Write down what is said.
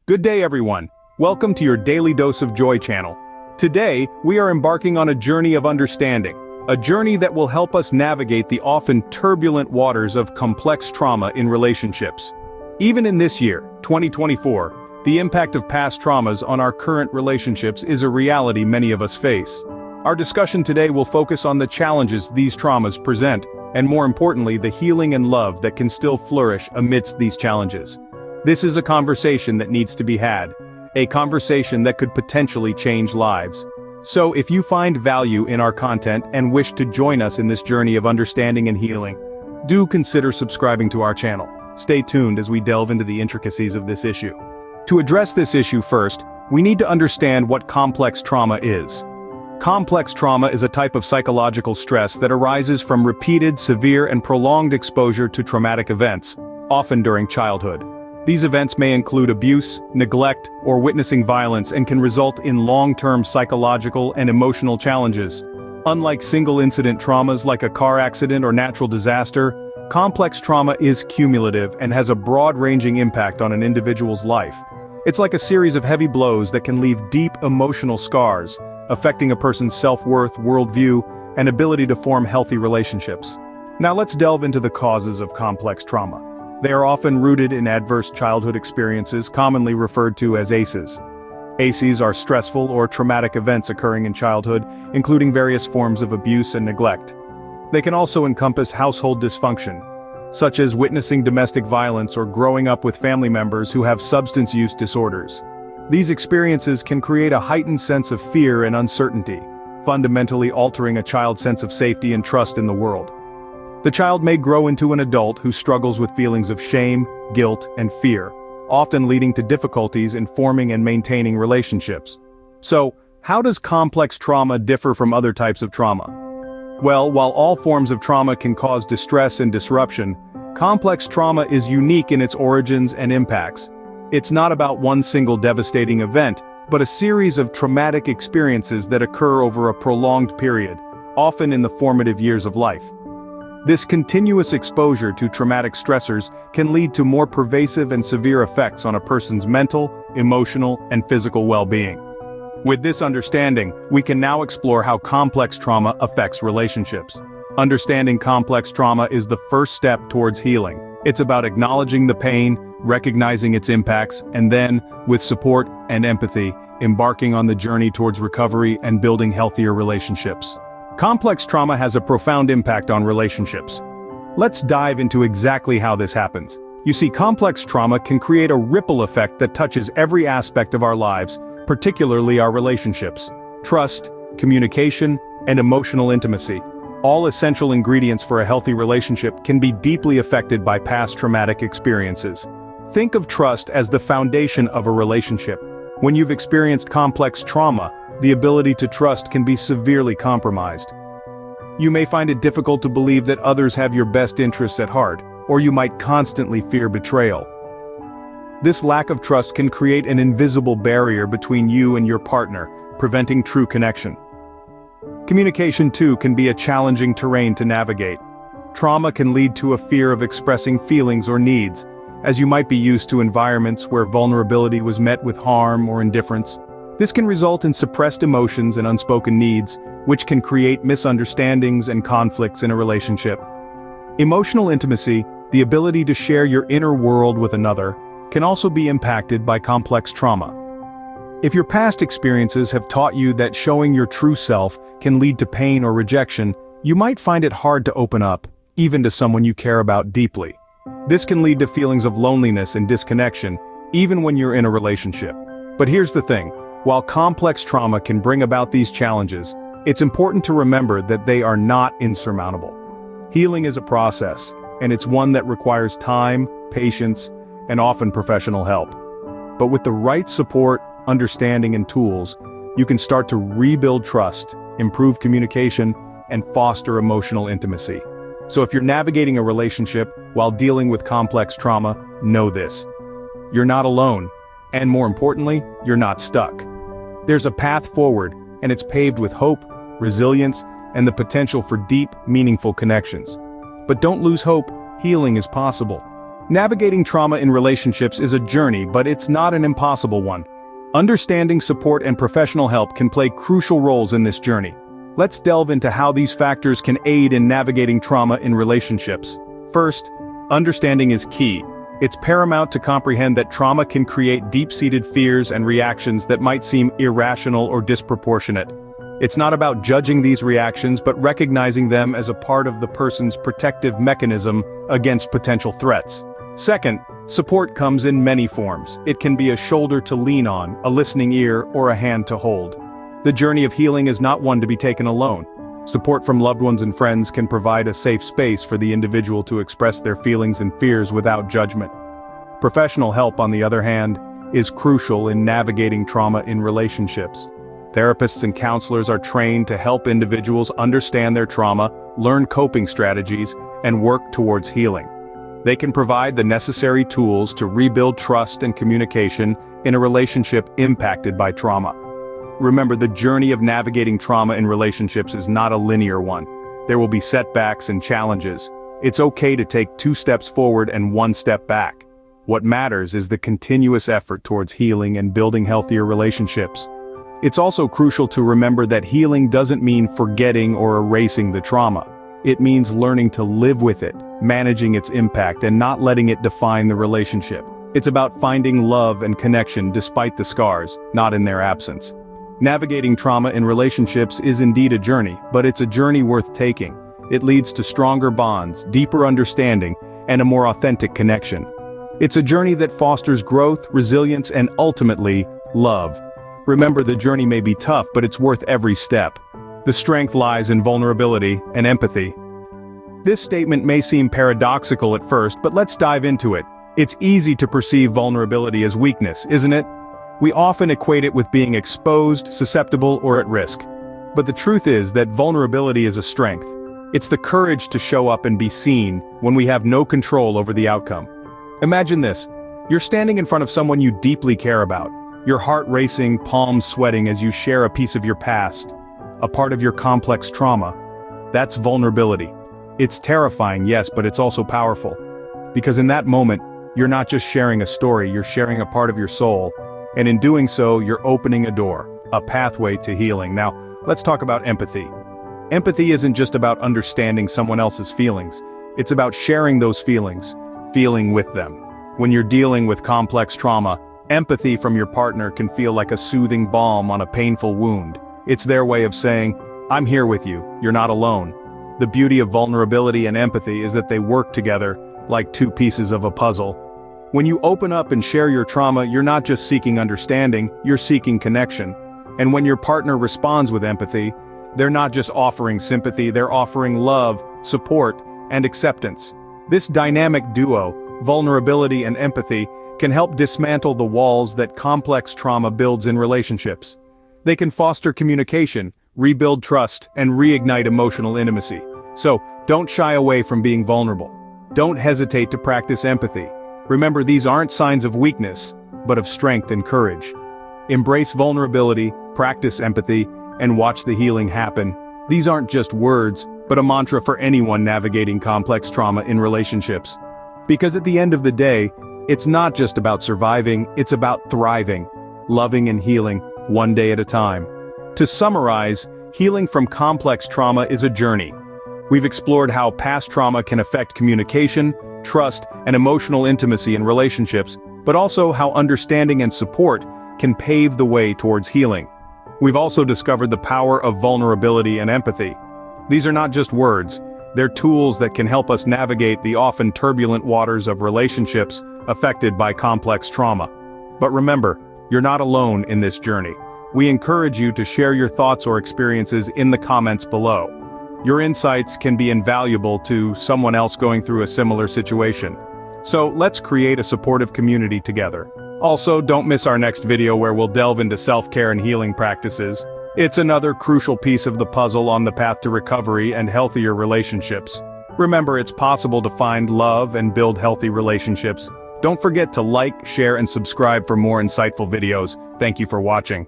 Good day everyone. Welcome to your Daily Dose of Joy channel. Today, we are embarking on a journey of understanding, a journey that will help us navigate the often turbulent waters of complex trauma in relationships. Even in this year, 2024, the impact of past traumas on our current relationships is a reality many of us face. Our discussion today will focus on the challenges these traumas present, and more importantly, the healing and love that can still flourish amidst these challenges. This is a conversation that needs to be had, a conversation that could potentially change lives. So if you find value in our content and wish to join us in this journey of understanding and healing, do consider subscribing to our channel. Stay tuned as we delve into the intricacies of this issue. To address this issue first, we need to understand what complex trauma is. Complex trauma is a type of psychological stress that arises from repeated, severe, and prolonged exposure to traumatic events, often during childhood. These events may include abuse, neglect, or witnessing violence and can result in long-term psychological and emotional challenges. Unlike single-incident traumas like a car accident or natural disaster, complex trauma is cumulative and has a broad-ranging impact on an individual's life. It's like a series of heavy blows that can leave deep emotional scars, affecting a person's self-worth, worldview, and ability to form healthy relationships. Now let's delve into the causes of complex trauma. They are often rooted in adverse childhood experiences, commonly referred to as ACEs. ACEs are stressful or traumatic events occurring in childhood, including various forms of abuse and neglect. They can also encompass household dysfunction, such as witnessing domestic violence or growing up with family members who have substance use disorders. These experiences can create a heightened sense of fear and uncertainty, fundamentally altering a child's sense of safety and trust in the world. The child may grow into an adult who struggles with feelings of shame, guilt, and fear, often leading to difficulties in forming and maintaining relationships. So, how does complex trauma differ from other types of trauma? Well, while all forms of trauma can cause distress and disruption, complex trauma is unique in its origins and impacts. It's not about one single devastating event, but a series of traumatic experiences that occur over a prolonged period, often in the formative years of life. This continuous exposure to traumatic stressors can lead to more pervasive and severe effects on a person's mental, emotional, and physical well-being. With this understanding, we can now explore how complex trauma affects relationships. Understanding complex trauma is the first step towards healing. It's about acknowledging the pain, recognizing its impacts, and then, with support and empathy, embarking on the journey towards recovery and building healthier relationships. Complex trauma has a profound impact on relationships. Let's dive into exactly how this happens. You see, complex trauma can create a ripple effect that touches every aspect of our lives, particularly our relationships. Trust, communication, and emotional intimacy, all essential ingredients for a healthy relationship, can be deeply affected by past traumatic experiences. Think of trust as the foundation of a relationship. When you've experienced complex trauma, the ability to trust can be severely compromised. You may find it difficult to believe that others have your best interests at heart, or you might constantly fear betrayal. This lack of trust can create an invisible barrier between you and your partner, preventing true connection. Communication, too, can be a challenging terrain to navigate. Trauma can lead to a fear of expressing feelings or needs, as you might be used to environments where vulnerability was met with harm or indifference. This can result in suppressed emotions and unspoken needs, which can create misunderstandings and conflicts in a relationship. Emotional intimacy, the ability to share your inner world with another, can also be impacted by complex trauma. If your past experiences have taught you that showing your true self can lead to pain or rejection, you might find it hard to open up, even to someone you care about deeply. This can lead to feelings of loneliness and disconnection, even when you're in a relationship. But here's the thing. While complex trauma can bring about these challenges, it's important to remember that they are not insurmountable. Healing is a process, and it's one that requires time, patience, and often professional help. But with the right support, understanding, and tools, you can start to rebuild trust, improve communication, and foster emotional intimacy. So if you're navigating a relationship while dealing with complex trauma, know this. You're not alone, and more importantly, you're not stuck. There's a path forward, and it's paved with hope, resilience, and the potential for deep, meaningful connections. But don't lose hope, healing is possible. Navigating trauma in relationships is a journey, but it's not an impossible one. Understanding, support, and professional help can play crucial roles in this journey. Let's delve into how these factors can aid in navigating trauma in relationships. First, understanding is key. It's paramount to comprehend that trauma can create deep-seated fears and reactions that might seem irrational or disproportionate. It's not about judging these reactions, but recognizing them as a part of the person's protective mechanism against potential threats. Second, support comes in many forms. It can be a shoulder to lean on, a listening ear, or a hand to hold. The journey of healing is not one to be taken alone. Support from loved ones and friends can provide a safe space for the individual to express their feelings and fears without judgment. Professional help, on the other hand, is crucial in navigating trauma in relationships. Therapists and counselors are trained to help individuals understand their trauma, learn coping strategies, and work towards healing. They can provide the necessary tools to rebuild trust and communication in a relationship impacted by trauma. Remember, the journey of navigating trauma in relationships is not a linear one. There will be setbacks and challenges. It's okay to take 2 steps forward and 1 step back. What matters is the continuous effort towards healing and building healthier relationships. It's also crucial to remember that healing doesn't mean forgetting or erasing the trauma. It means learning to live with it, managing its impact, and not letting it define the relationship. It's about finding love and connection despite the scars, not in their absence. Navigating trauma in relationships is indeed a journey, but it's a journey worth taking. It leads to stronger bonds, deeper understanding, and a more authentic connection. It's a journey that fosters growth, resilience, and ultimately, love. Remember, the journey may be tough, but it's worth every step. The strength lies in vulnerability and empathy. This statement may seem paradoxical at first, but let's dive into it. It's easy to perceive vulnerability as weakness, isn't it? We often equate it with being exposed, susceptible, or at risk. But the truth is that vulnerability is a strength. It's the courage to show up and be seen when we have no control over the outcome. Imagine this. You're standing in front of someone you deeply care about. Your heart racing, palms sweating as you share a piece of your past, a part of your complex trauma. That's vulnerability. It's terrifying, yes, but it's also powerful. Because in that moment, you're not just sharing a story, you're sharing a part of your soul. And in doing so, you're opening a door, a pathway to healing. Now, let's talk about empathy. Empathy isn't just about understanding someone else's feelings. It's about sharing those feelings, feeling with them. When you're dealing with complex trauma, empathy from your partner can feel like a soothing balm on a painful wound. It's their way of saying, I'm here with you, you're not alone. The beauty of vulnerability and empathy is that they work together, like 2 pieces of a puzzle. When you open up and share your trauma, you're not just seeking understanding, you're seeking connection. And when your partner responds with empathy, they're not just offering sympathy, they're offering love, support, and acceptance. This dynamic duo, vulnerability and empathy, can help dismantle the walls that complex trauma builds in relationships. They can foster communication, rebuild trust, and reignite emotional intimacy. So, don't shy away from being vulnerable. Don't hesitate to practice empathy. Remember, these aren't signs of weakness, but of strength and courage. Embrace vulnerability, practice empathy, and watch the healing happen. These aren't just words, but a mantra for anyone navigating complex trauma in relationships. Because at the end of the day, it's not just about surviving, it's about thriving, loving and healing, one day at a time. To summarize, healing from complex trauma is a journey. We've explored how past trauma can affect communication, trust, and emotional intimacy in relationships, but also how understanding and support can pave the way towards healing. We've also discovered the power of vulnerability and empathy. These are not just words, they're tools that can help us navigate the often turbulent waters of relationships affected by complex trauma. But remember, you're not alone in this journey. We encourage you to share your thoughts or experiences in the comments below. Your insights can be invaluable to someone else going through a similar situation. So let's create a supportive community together. Also, don't miss our next video where we'll delve into self-care and healing practices. It's another crucial piece of the puzzle on the path to recovery and healthier relationships. Remember, it's possible to find love and build healthy relationships. Don't forget to like, share, and subscribe for more insightful videos. Thank you for watching.